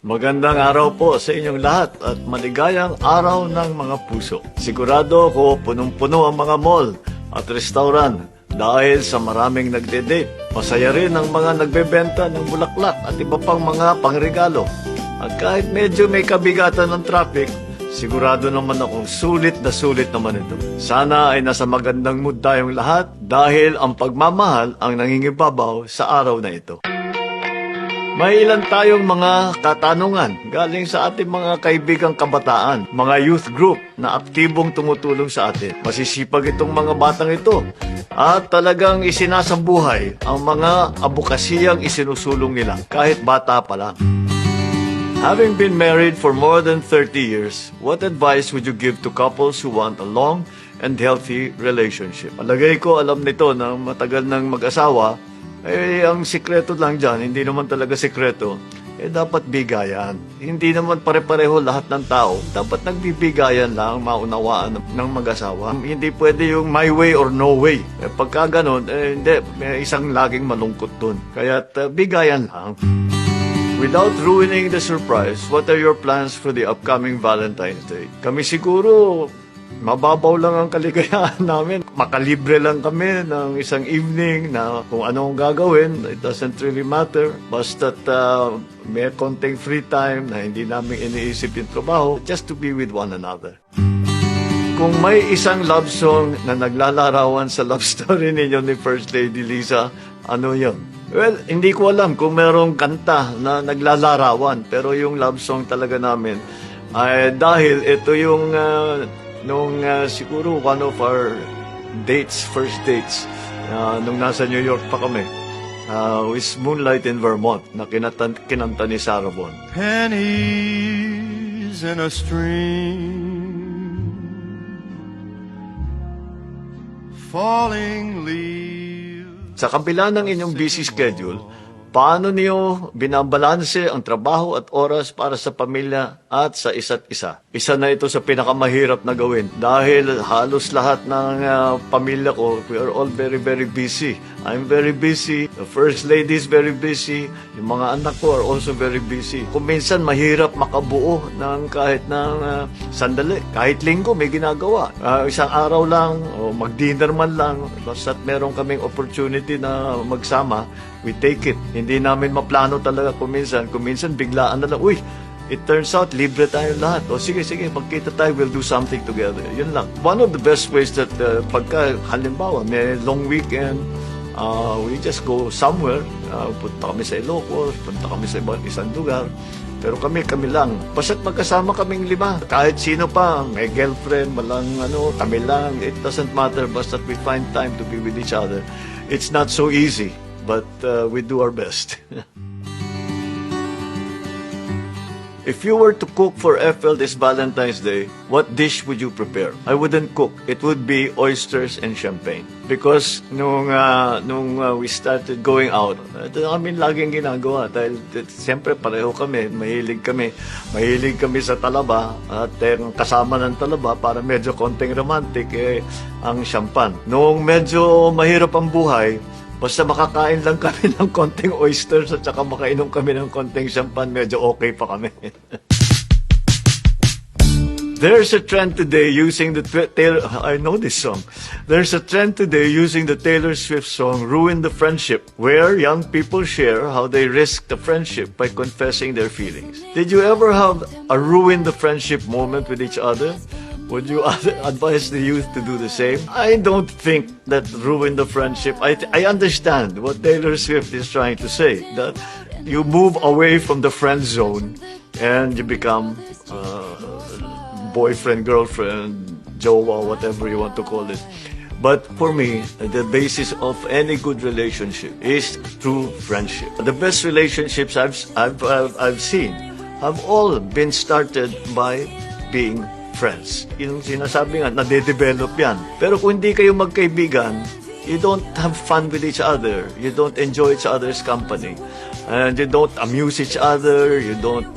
Magandang araw po sa inyong lahat at maligayang araw ng mga puso. Sigurado ako punong-puno ang mga mall at restaurant dahil sa maraming nagde-date. Masaya rin ang mga nagbebenta ng bulaklak at iba pang mga pangregalo. At kahit medyo may kabigatan ng traffic, sigurado naman akong sulit naman ito. Sana ay nasa magandang mood tayong lahat dahil ang pagmamahal ang nangingibabaw sa araw na ito. May ilan tayong mga katanungan galing sa ating mga kaibigang kabataan, mga youth group na aktibong tumutulong sa atin. Masisipag itong mga batang ito at talagang isinasambuhay ang mga abukasiyang isinusulong nila kahit bata pa lang. Having been married for more than 30 years, what advice would you give to couples who want a long and healthy relationship? Palagay ko alam nito na matagal ng mag-asawa. Ang sikreto lang dyan, hindi naman talaga sikreto, dapat bigayan. Hindi naman pare-pareho lahat ng tao. Dapat nagbibigayan lang, maunawaan ng mag-asawa. Hindi pwede yung my way or no way. Pagka ganun, hindi, may isang laging malungkot dun. Kaya bigayan lang. Without ruining the surprise, what are your plans for the upcoming Valentine's Day? Kami siguro, mababaw lang ang kaligayahan namin. Makalibre lang kami ng isang evening na kung anong gagawin. It doesn't really matter. Basta't may konting free time na hindi namin iniisip yung trabaho just to be with one another. Kung may isang love song na naglalarawan sa love story ninyo ni First Lady Liza, ano yun? Well, hindi ko alam kung merong kanta na naglalarawan. Pero yung love song talaga namin ay dahil ito yung siguro one of our first dates, nung nasa New York pa kami, is Moonlight in Vermont, na kinanta ni Sarah Vaughan. Pennies in a stream, falling leaves. Sa kabila ng inyong busy schedule, paano niyo binabalanse ang trabaho at oras para sa pamilya at sa isa't isa? Isa na ito sa pinakamahirap na gawin dahil halos lahat ng pamilya ko, we are all very, very busy. I'm very busy. The First Lady is very busy. Yung mga anak ko are also very busy. Kung minsan mahirap makabuo ng kahit ng sandali. Kahit linggo may ginagawa. Isang araw lang o mag-dinner man lang. Basta't meron kaming opportunity na magsama, we take it. Hindi namin maplano talaga kung minsan. Kung minsan biglaan na lang, uy, it turns out, libre tayo lahat. O sige, magkita tayo, we'll do something together. Yun lang. One of the best ways that pagka, halimbawa, may long weekend, we just go somewhere. Punta kami sa Ilocos, punta kami sa isang lugar. Pero kami lang. Basta't magkasama kaming 5. Kahit sino pa, may girlfriend, walang kami lang. It doesn't matter. Basta't we find time to be with each other. It's not so easy, but we do our best. If you were to cook for Ethel this Valentine's Day, what dish would you prepare? I wouldn't cook. It would be oysters and champagne. Because nung we started going out, ito na kami laging ginagawa. Dahil siyempre pareho kami, mahilig kami sa talaba. At kasama ng talaba para medyo konting romantic, ang champagne. Nung medyo mahirap ang buhay, basta makakain lang kami ng konting oysters at saka makainom kami ng konting champagne, medyo okay pa kami. There's a trend today using the I know this song. There's a trend today using the Taylor Swift song Ruin the Friendship, where young people share how they risk the friendship by confessing their feelings. Did you ever have a ruin the friendship moment with each other? Would you advise the youth to do the same? I don't think that ruin the friendship. I understand what Taylor Swift is trying to say, that you move away from the friend zone and you become boyfriend, girlfriend, jowa, whatever you want to call it. But for me, the basis of any good relationship is true friendship. The best relationships I've seen have all been started by being friends. Yung sinasabi nga, nade-develop yan. Pero kung hindi kayo magkaibigan, you don't have fun with each other. You don't enjoy each other's company. And you don't amuse each other. You don't,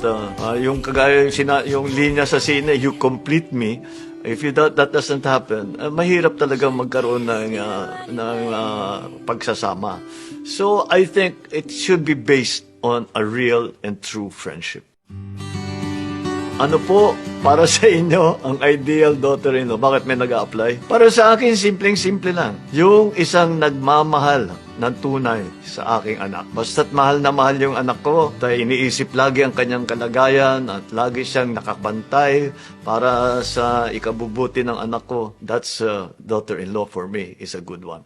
yung kagaya, yung linya sa sine, you complete me. If that doesn't happen, mahirap talaga magkaroon ng pagsasama. So I think it should be based on a real and true friendship. Ano po para sa inyo ang ideal daughter-in-law? Bakit may nag-a-apply? Para sa akin, simpleng-simple lang. Yung isang nagmamahal ng tunay sa aking anak. Basta't mahal na mahal yung anak ko, dahil iniisip lagi ang kanyang kalagayan at lagi siyang nakabantay para sa ikabubuti ng anak ko. That's daughter-in-law for me is a good one.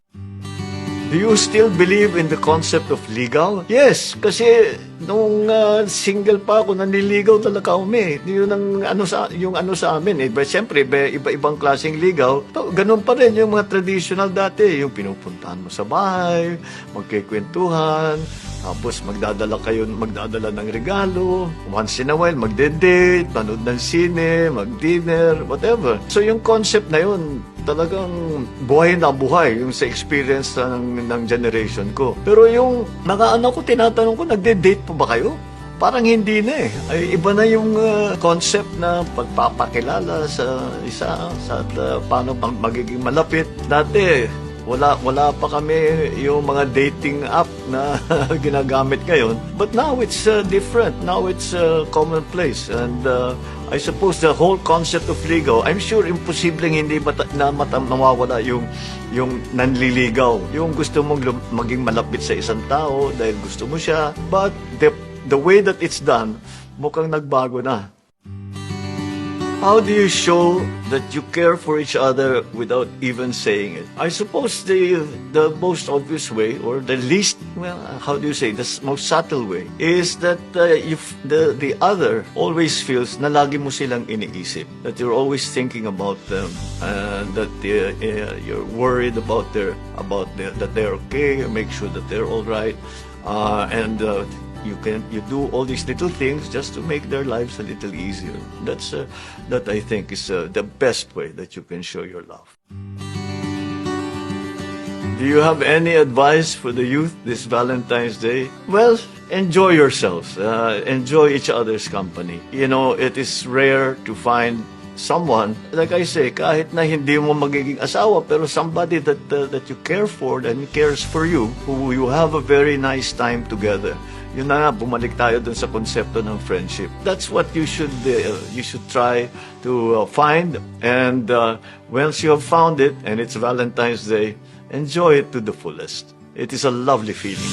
Do you still believe in the concept of ligaw? Yes, kasi nung single pa ako, nanliligaw talaga kami. Yun ang ano sa amin. But siyempre, iba-ibang klaseng ligaw. Ganun pa rin yung mga traditional dati. Yung pinupuntahan mo sa bahay, magkikwentuhan, tapos magdadala ng regalo. Once in a while, magde-date, manood ng sine, mag-dinner, whatever. So yung concept na yun, talagang buhay na buhay yung sa experience ng generation ko. Pero yung mga anak ko, tinatanong ko, nagde-date po ba kayo? Parang hindi na eh. Ay, iba na yung concept na pagpapakilala sa isa, sa paano pang magiging malapit. Dati, wala pa kami yung mga dating app na ginagamit ngayon. But now it's different. Now it's commonplace. And I suppose the whole concept of ligaw, I'm sure imposibleng hindi nawawala yung nanliligaw. Yung gusto mong maging malapit sa isang tao dahil gusto mo siya. But the way that it's done, mukhang nagbago na. How do you show that you care for each other without even saying it? I suppose the most obvious way, or the least, well, how do you say, the most subtle way, is that if the other always feels na lagi mo silang iniisip, that you're always thinking about them, that you're worried about that they're okay, make sure that they're all right, and you do all these little things just to make their lives a little easier. That I think is the best way that you can show your love. Do you have any advice for the youth this Valentine's Day? Well, enjoy yourselves. Enjoy each other's company. You know, it is rare to find someone, like I say, kahit na hindi mo magiging asawa, pero somebody that you care for and cares for you, who you have a very nice time together. Yun na nga, bumalik tayo dun sa konsepto ng friendship. That's what you should try to find. And once you have found it, and it's Valentine's Day, enjoy it to the fullest. It is a lovely feeling.